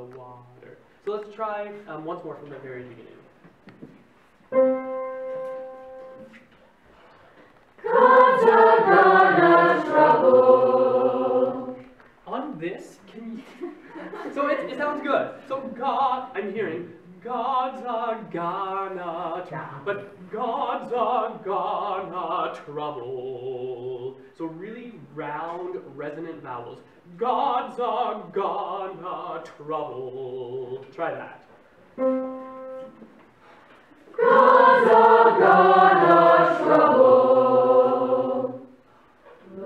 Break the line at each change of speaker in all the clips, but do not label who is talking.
water. So let's try once more from the very beginning.
God's a gonna trouble.
On this, can you? So it sounds good. So God, I'm hearing God's a gonna, but God's a gonna trouble. So really round, resonant vowels. God's a gonna trouble. Try that.
God's a gonna trouble the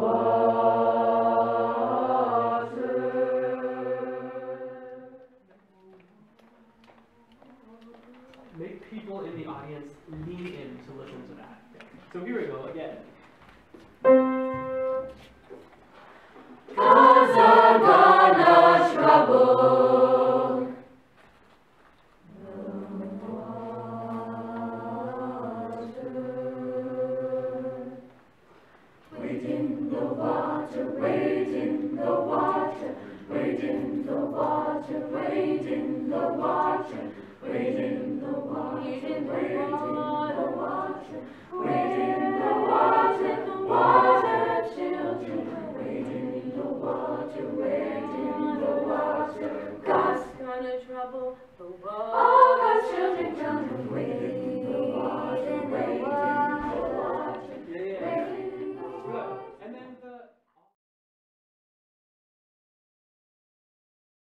water.
Make people in the audience lean in to listen to that. So here we go again.
God's a gonna trouble the water. Wade in the water, wade in the water, wade in the water, wade in the water, wade in the water, wade in the water, wade in the water, water children. Wade in the water, wade in the water. God's gonna trouble the water.